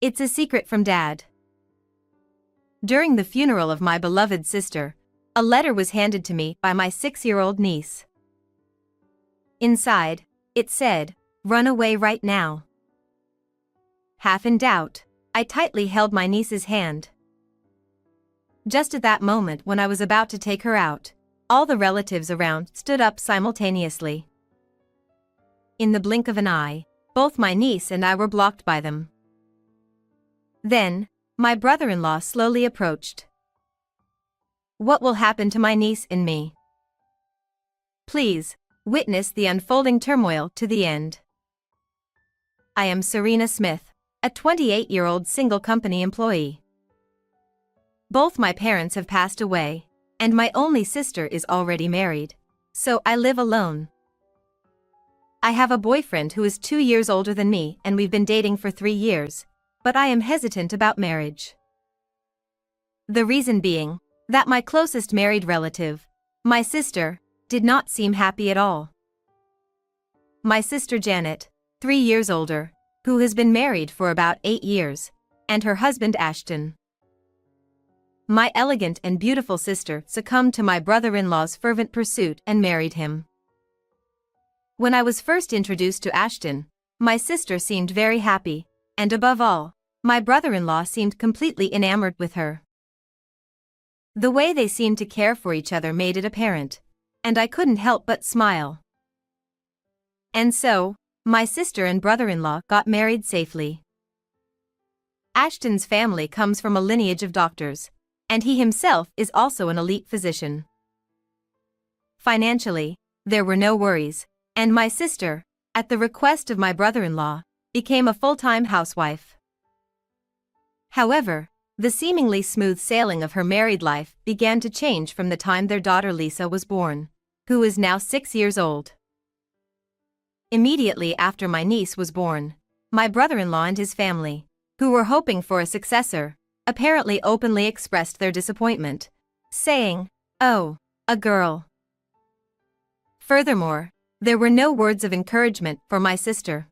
It's a secret from Dad. During the funeral of my beloved sister, a letter was handed to me by my 6-year-old niece. Inside, it said, "Run away right now." Half in doubt, I tightly held my niece's hand. Just at that moment when I was about to take her out, all the relatives around stood up simultaneously. In the blink of an eye, both my niece and I were blocked by them. Then, my brother-in-law slowly approached. What will happen to my niece and me? Please, witness the unfolding turmoil to the end. I am Serena Smith, a 28-year-old single company employee. Both my parents have passed away, and my only sister is already married, so I live alone. I have a boyfriend who is 2 years older than me and we've been dating for 3 years, but I am hesitant about marriage. The reason being that my closest married relative, my sister, did not seem happy at all. My sister Janet, 3 years older, who has been married for about 8 years, and her husband Ashton. My elegant and beautiful sister succumbed to my brother-in-law's fervent pursuit and married him. When I was first introduced to Ashton, my sister seemed very happy, and above all, my brother-in-law seemed completely enamored with her. The way they seemed to care for each other made it apparent, and I couldn't help but smile. And so, my sister and brother-in-law got married safely. Ashton's family comes from a lineage of doctors, and he himself is also an elite physician. Financially, there were no worries, and my sister, at the request of my brother-in-law, became a full-time housewife. However, the seemingly smooth sailing of her married life began to change from the time their daughter Lisa was born, who is now 6 years old. Immediately after my niece was born, my brother-in-law and his family, who were hoping for a successor, apparently openly expressed their disappointment, saying, "Oh, a girl." Furthermore, there were no words of encouragement for my sister.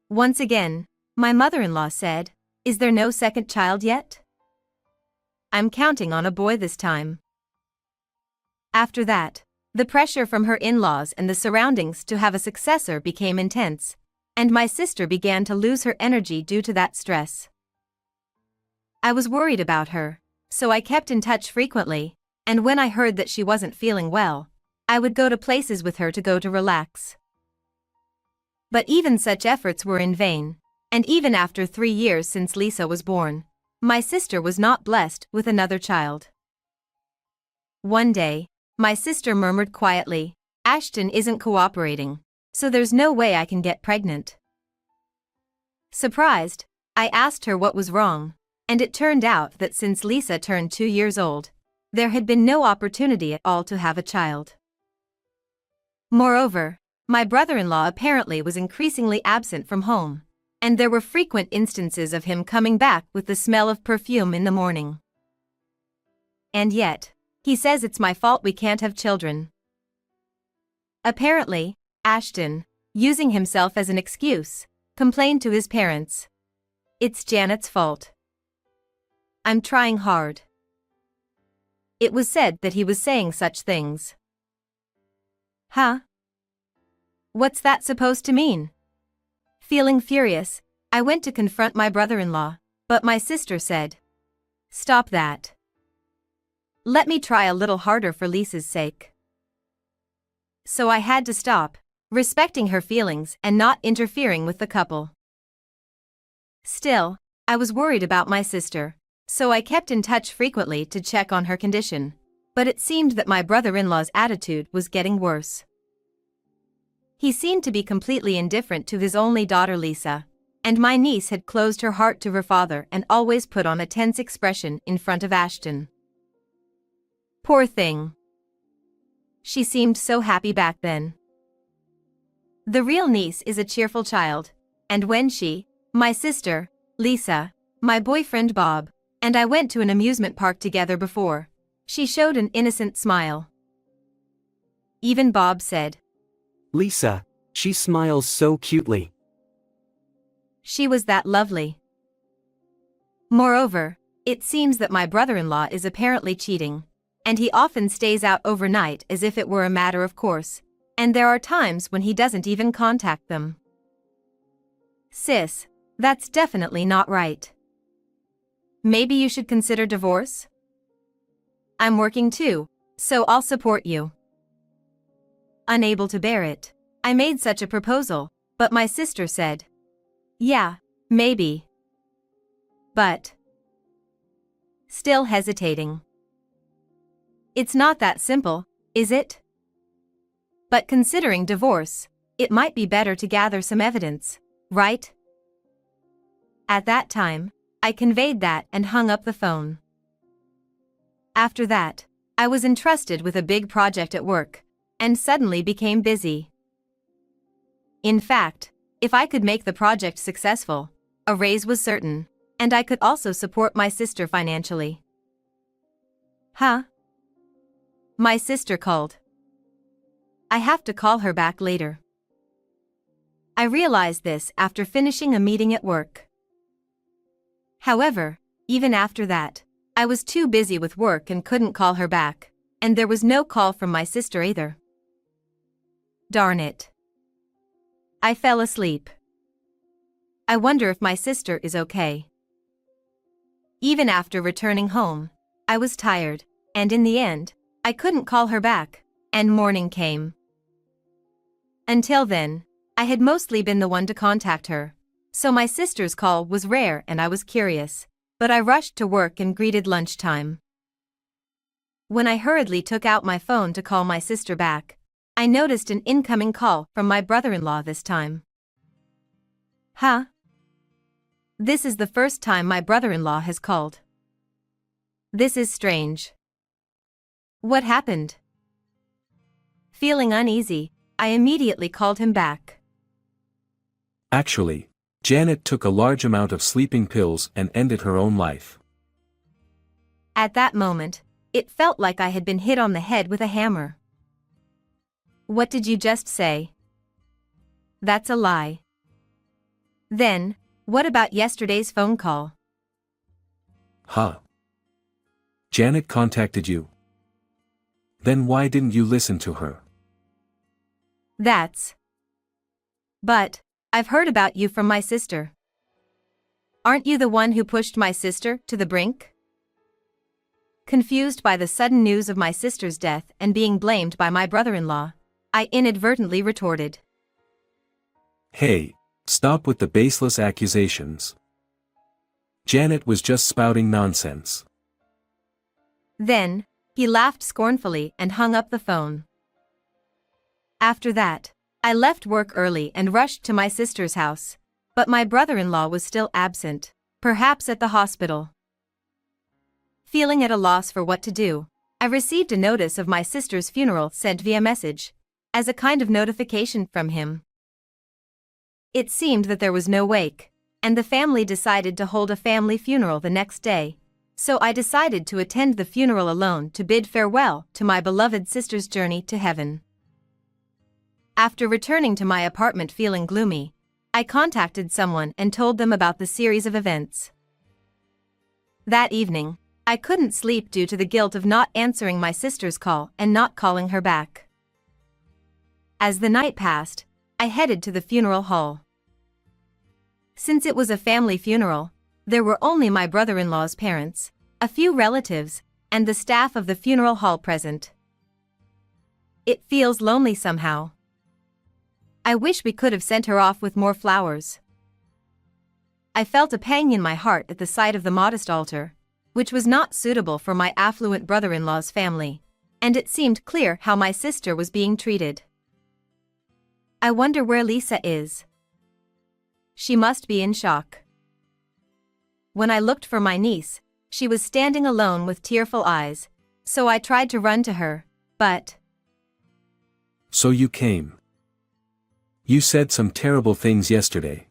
Once again, my mother-in-law said, "Is there no second child yet? I'm counting on a boy this time." After that, the pressure from her in-laws and the surroundings to have a successor became intense, and my sister began to lose her energy due to that stress. I was worried about her, so I kept in touch frequently, and when I heard that she wasn't feeling well, I would go to places with her to relax. But even such efforts were in vain, and even after 3 years since Lisa was born, my sister was not blessed with another child. One day, my sister murmured quietly, "Ashton isn't cooperating, so there's no way I can get pregnant." Surprised, I asked her what was wrong, and it turned out that since Lisa turned 2 years old, there had been no opportunity at all to have a child. Moreover, my brother-in-law apparently was increasingly absent from home, and there were frequent instances of him coming back with the smell of perfume in the morning. And yet, he says it's my fault we can't have children. Apparently, Ashton, using himself as an excuse, complained to his parents. "It's Janet's fault. I'm trying hard." It was said that he was saying such things. Huh? What's that supposed to mean? Feeling furious, I went to confront my brother-in-law, but my sister said, "Stop that. Let me try a little harder for Lisa's sake." So I had to stop, respecting her feelings and not interfering with the couple. Still, I was worried about my sister, so I kept in touch frequently to check on her condition, but it seemed that my brother-in-law's attitude was getting worse. He seemed to be completely indifferent to his only daughter Lisa, and my niece had closed her heart to her father and always put on a tense expression in front of Ashton. Poor thing. She seemed so happy back then. The real niece is a cheerful child, and when she, my sister, Lisa, my boyfriend Bob, and I went to an amusement park together before, she showed an innocent smile. Even Bob said, "Lisa, she smiles so cutely." She was that lovely. Moreover, it seems that my brother-in-law is apparently cheating, and he often stays out overnight as if it were a matter of course, and there are times when he doesn't even contact them. Sis, that's definitely not right. Maybe you should consider divorce? I'm working too, so I'll support you. Unable to bear it, I made such a proposal, but my sister said, yeah, maybe. But still hesitating. It's not that simple, is it? But considering divorce, it might be better to gather some evidence, right? At that time, I conveyed that and hung up the phone. After that, I was entrusted with a big project at work, and suddenly became busy. In fact, if I could make the project successful, a raise was certain, and I could also support my sister financially. Huh? My sister called. I have to call her back later. I realized this after finishing a meeting at work. However, even after that, I was too busy with work and couldn't call her back, and there was no call from my sister either. Darn it. I fell asleep. I wonder if my sister is okay. Even after returning home, I was tired, and in the end, I couldn't call her back, and morning came. Until then, I had mostly been the one to contact her, so my sister's call was rare and I was curious, but I rushed to work and greeted lunchtime. When I hurriedly took out my phone to call my sister back, I noticed an incoming call from my brother-in-law this time. Huh? This is the first time my brother-in-law has called. This is strange. What happened? Feeling uneasy, I immediately called him back. Actually, Janet took a large amount of sleeping pills and ended her own life. At that moment, it felt like I had been hit on the head with a hammer. What did you just say? That's a lie. Then, what about yesterday's phone call? Huh? Janet contacted you. Then why didn't you listen to her? But, I've heard about you from my sister. Aren't you the one who pushed my sister to the brink? Confused by the sudden news of my sister's death and being blamed by my brother-in-law, I inadvertently retorted. Hey, stop with the baseless accusations. Janet was just spouting nonsense. Then, he laughed scornfully and hung up the phone. After that, I left work early and rushed to my sister's house, but my brother-in-law was still absent, perhaps at the hospital. Feeling at a loss for what to do, I received a notice of my sister's funeral sent via message, as a kind of notification from him. It seemed that there was no wake, and the family decided to hold a family funeral the next day, so I decided to attend the funeral alone to bid farewell to my beloved sister's journey to heaven. After returning to my apartment feeling gloomy, I contacted someone and told them about the series of events. That evening, I couldn't sleep due to the guilt of not answering my sister's call and not calling her back. As the night passed, I headed to the funeral hall. Since it was a family funeral, there were only my brother-in-law's parents, a few relatives, and the staff of the funeral hall present. It feels lonely somehow. I wish we could have sent her off with more flowers. I felt a pang in my heart at the sight of the modest altar, which was not suitable for my affluent brother-in-law's family, and it seemed clear how my sister was being treated. I wonder where Lisa is. She must be in shock. When I looked for my niece, she was standing alone with tearful eyes, so I tried to run to her, but... So you came. You said some terrible things yesterday.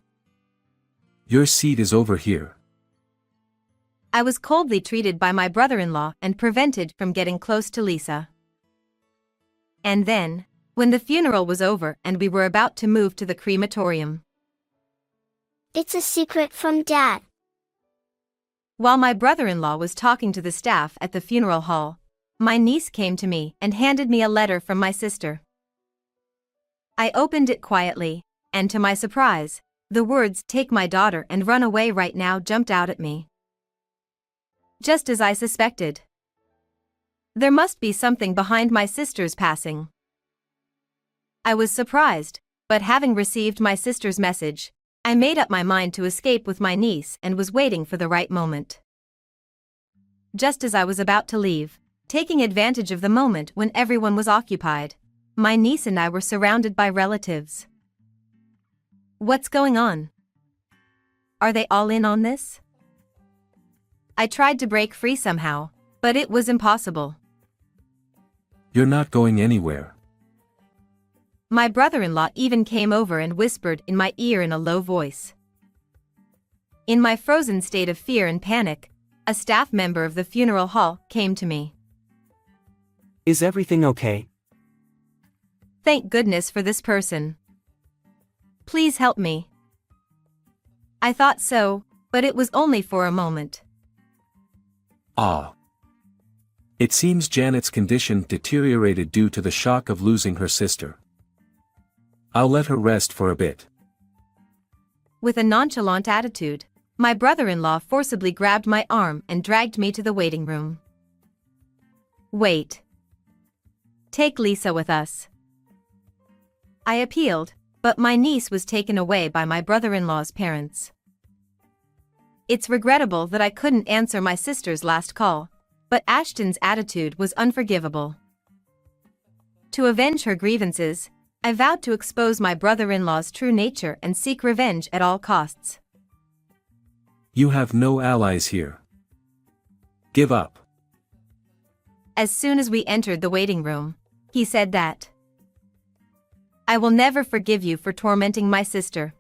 Your seat is over here. I was coldly treated by my brother-in-law and prevented from getting close to Lisa. And then, when the funeral was over and we were about to move to the crematorium. It's a secret from Dad. While my brother-in-law was talking to the staff at the funeral hall, my niece came to me and handed me a letter from my sister. I opened it quietly, and to my surprise, the words "Take my daughter and run away right now" jumped out at me. Just as I suspected. There must be something behind my sister's passing. I was surprised, but having received my sister's message, I made up my mind to escape with my niece and was waiting for the right moment. Just as I was about to leave, taking advantage of the moment when everyone was occupied, my niece and I were surrounded by relatives. What's going on? Are they all in on this? I tried to break free somehow, but it was impossible. You're not going anywhere. My brother-in-law even came over and whispered in my ear in a low voice. In my frozen state of fear and panic, a staff member of the funeral hall came to me. Is everything okay? Thank goodness for this person. Please help me. I thought so, but it was only for a moment. Ah. It seems Janet's condition deteriorated due to the shock of losing her sister. I'll let her rest for a bit. With a nonchalant attitude, my brother-in-law forcibly grabbed my arm and dragged me to the waiting room. Wait. Take Lisa with us. I appealed, but my niece was taken away by my brother-in-law's parents. It's regrettable that I couldn't answer my sister's last call, but Ashton's attitude was unforgivable. To avenge her grievances, I vowed to expose my brother-in-law's true nature and seek revenge at all costs. You have no allies here. Give up. As soon as we entered the waiting room, he said that I will never forgive you for tormenting my sister.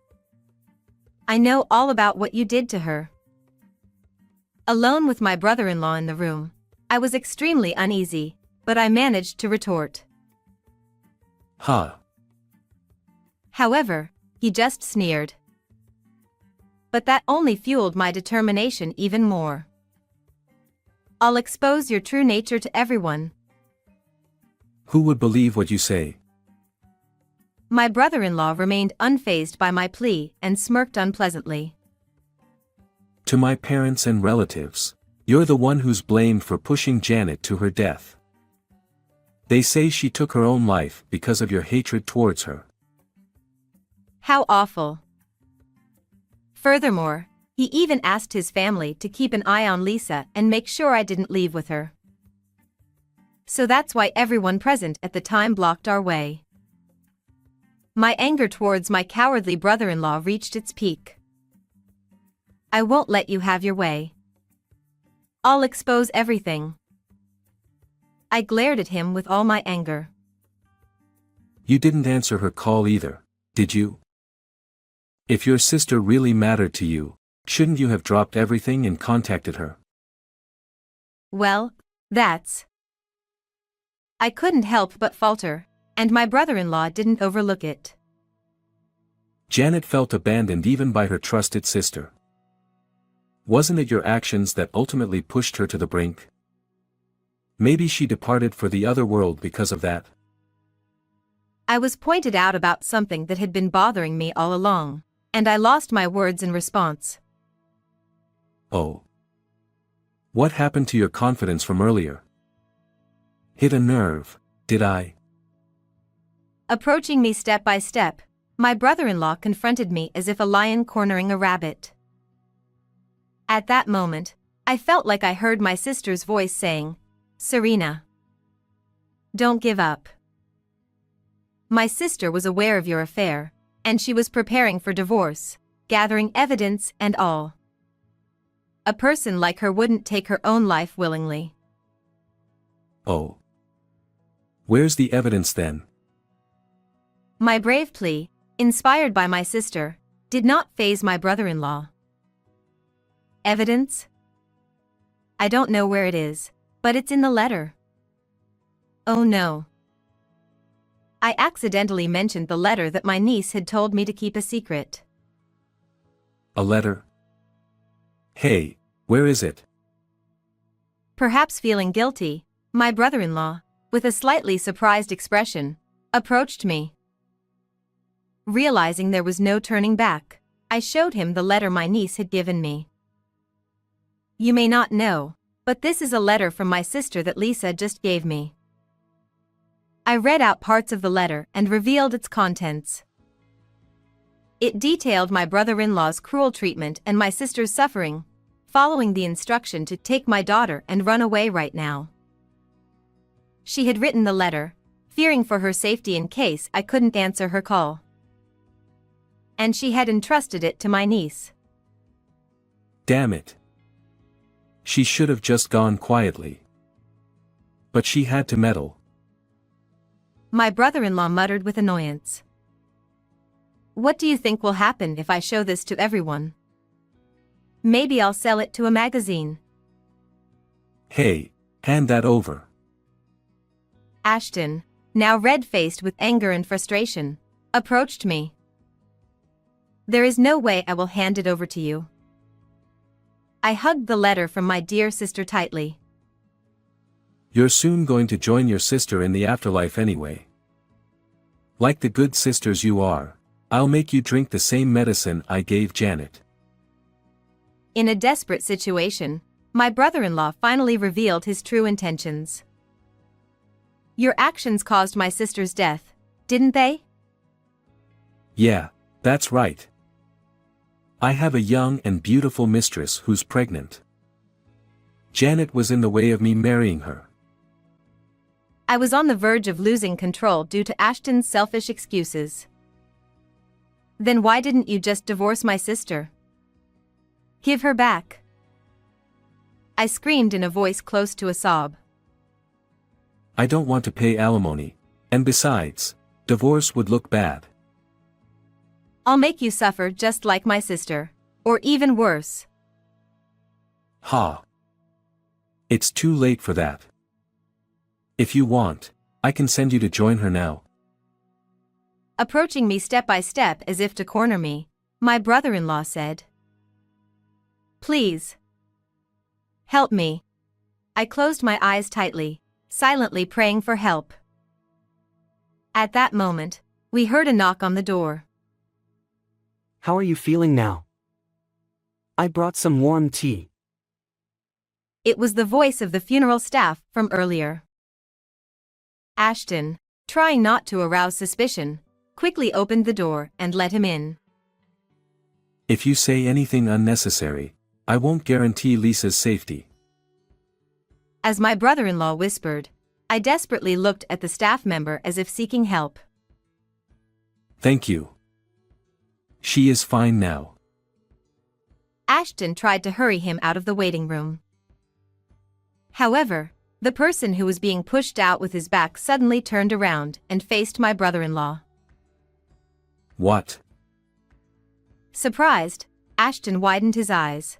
I know all about what you did to her. Alone with my brother-in-law in the room, I was extremely uneasy, but I managed to retort. Ha. However, he just sneered. But that only fueled my determination even more. I'll expose your true nature to everyone. Who would believe what you say? My brother-in-law remained unfazed by my plea and smirked unpleasantly. To my parents and relatives, you're the one who's blamed for pushing Janet to her death. They say she took her own life because of your hatred towards her. How awful. Furthermore, he even asked his family to keep an eye on Lisa and make sure I didn't leave with her. So that's why everyone present at the time blocked our way. My anger towards my cowardly brother-in-law reached its peak. I won't let you have your way. I'll expose everything. I glared at him with all my anger. You didn't answer her call either, did you? If your sister really mattered to you, shouldn't you have dropped everything and contacted her? Well, that's... I couldn't help but falter, and my brother-in-law didn't overlook it. Janet felt abandoned even by her trusted sister. Wasn't it your actions that ultimately pushed her to the brink? Maybe she departed for the other world because of that. I was pointed out about something that had been bothering me all along, and I lost my words in response. Oh. What happened to your confidence from earlier? Hit a nerve, did I? Approaching me step by step, my brother-in-law confronted me as if a lion cornering a rabbit. At that moment, I felt like I heard my sister's voice saying, "Serena, don't give up. My sister was aware of your affair, and she was preparing for divorce, gathering evidence and all. A person like her wouldn't take her own life willingly." Oh. Where's the evidence then? My brave plea, inspired by my sister, did not faze my brother-in-law. Evidence? I don't know where it is, but it's in the letter. Oh no. I accidentally mentioned the letter that my niece had told me to keep a secret. A letter? Hey, Where is it? Perhaps feeling guilty, my brother-in-law, with a slightly surprised expression, approached me. Realizing there was no turning back, I showed him the letter my niece had given me. You may not know, but this is a letter from my sister that Lisa just gave me. I read out parts of the letter and revealed its contents. It detailed my brother-in-law's cruel treatment and my sister's suffering, following the instruction to take my daughter and run away right now. She had written the letter, fearing for her safety in case I couldn't answer her call. And she had entrusted it to my niece. Damn it. She should have just gone quietly. But she had to meddle. My brother-in-law muttered with annoyance. What do you think will happen if I show this to everyone? Maybe I'll sell it to a magazine. Hey, hand that over. Ashton, now red-faced with anger and frustration, approached me. There is no way I will hand it over to you. I hugged the letter from my dear sister tightly. You're soon going to join your sister in the afterlife anyway. Like the good sisters you are, I'll make you drink the same medicine I gave Janet. In a desperate situation, my brother-in-law finally revealed his true intentions. Your actions caused my sister's death, didn't they? Yeah, that's right. I have a young and beautiful mistress who's pregnant. Janet was in the way of me marrying her. I was on the verge of losing control due to Ashton's selfish excuses. Then why didn't you just divorce my sister? Give her back. I screamed in a voice close to a sob. I don't want to pay alimony, and besides, divorce would look bad. I'll make you suffer just like my sister, or even worse. Ha! It's too late for that. If you want, I can send you to join her now. Approaching me step by step as if to corner me, my brother-in-law said. Please. Help me. I closed my eyes tightly, silently praying for help. At that moment, we heard a knock on the door. How are you feeling now? I brought some warm tea. It was the voice of the funeral staff from earlier. Ashton, trying not to arouse suspicion, quickly opened the door and let him in. If you say anything unnecessary, I won't guarantee Lisa's safety. As my brother-in-law whispered, I desperately looked at the staff member as if seeking help. Thank you. She is fine now. Ashton tried to hurry him out of the waiting room. However, the person who was being pushed out with his back suddenly turned around and faced my brother-in-law. What? Surprised, Ashton widened his eyes.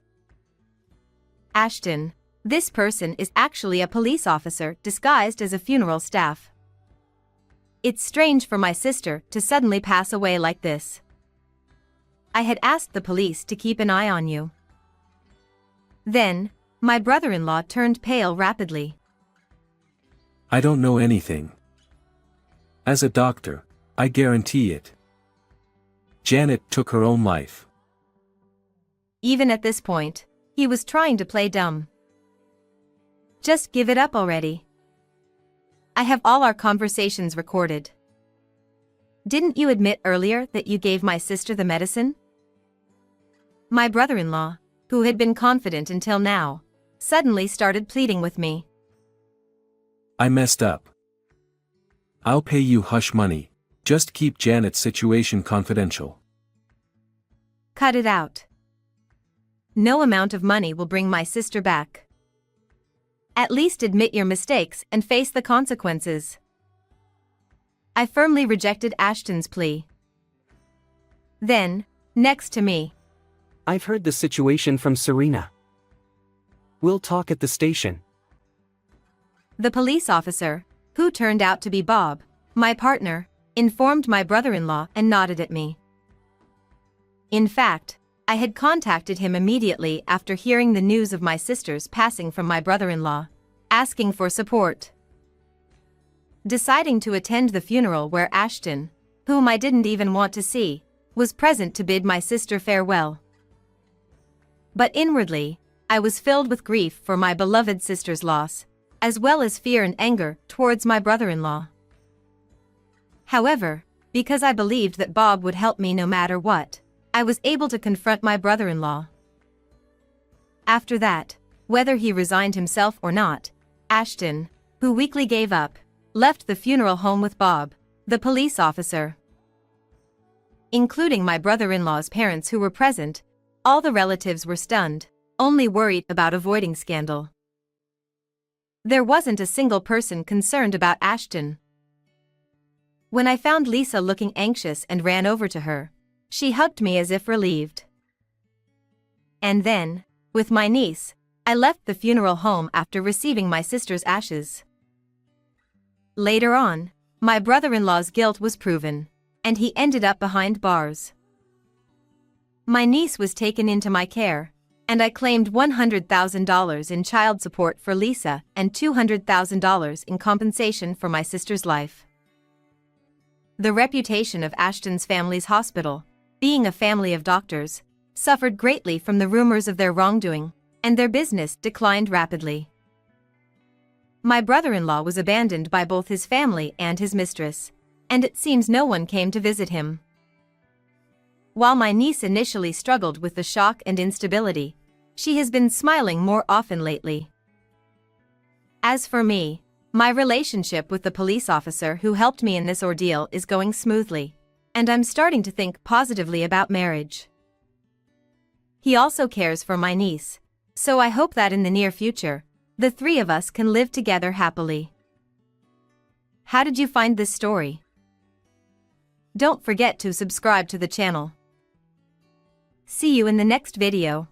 Ashton, this person is actually a police officer disguised as a funeral staff. It's strange for my sister to suddenly pass away like this. I had asked the police to keep an eye on you. Then, my brother-in-law turned pale rapidly. I don't know anything. As a doctor, I guarantee it. Janet took her own life. Even at this point, he was trying to play dumb. Just give it up already. I have all our conversations recorded. Didn't you admit earlier that you gave my sister the medicine? My brother-in-law, who had been confident until now, suddenly started pleading with me. I messed up. I'll pay you hush money, just keep Janet's situation confidential. Cut it out. No amount of money will bring my sister back. At least admit your mistakes and face the consequences. I firmly rejected Ashton's plea. Then, next to me, I've heard the situation from Serena. We'll talk at the station. the police officer, who turned out to be Bob, my partner, informed my brother-in-law and nodded at me. In fact, I had contacted him immediately after hearing the news of my sister's passing from my brother-in-law, asking for support. Deciding to attend the funeral where Ashton, whom I didn't even want to see, was present to bid my sister farewell. But inwardly, I was filled with grief for my beloved sister's loss, as well as fear and anger towards my brother-in-law. However, because I believed that Bob would help me no matter what, I was able to confront my brother-in-law. After that, whether he resigned himself or not, Ashton, who weakly gave up, left the funeral home with Bob, the police officer. Including my brother-in-law's parents who were present, all the relatives were stunned, only worried about avoiding scandal. There wasn't a single person concerned about Ashton. When I found Lisa looking anxious and ran over to her, she hugged me as if relieved. And then, with my niece, I left the funeral home after receiving my sister's ashes. Later on, my brother-in-law's guilt was proven, and he ended up behind bars. My niece was taken into my care, and I claimed $100,000 in child support for Lisa and $200,000 in compensation for my sister's life. The reputation of Ashton's family's hospital, being a family of doctors, suffered greatly from the rumors of their wrongdoing, and their business declined rapidly. My brother-in-law was abandoned by both his family and his mistress, and it seems no one came to visit him. While my niece initially struggled with the shock and instability, she has been smiling more often lately. As for me, my relationship with the police officer who helped me in this ordeal is going smoothly, and I'm starting to think positively about marriage. He also cares for my niece, so I hope that in the near future, the three of us can live together happily. How did you find this story? Don't forget to subscribe to the channel. See you in the next video.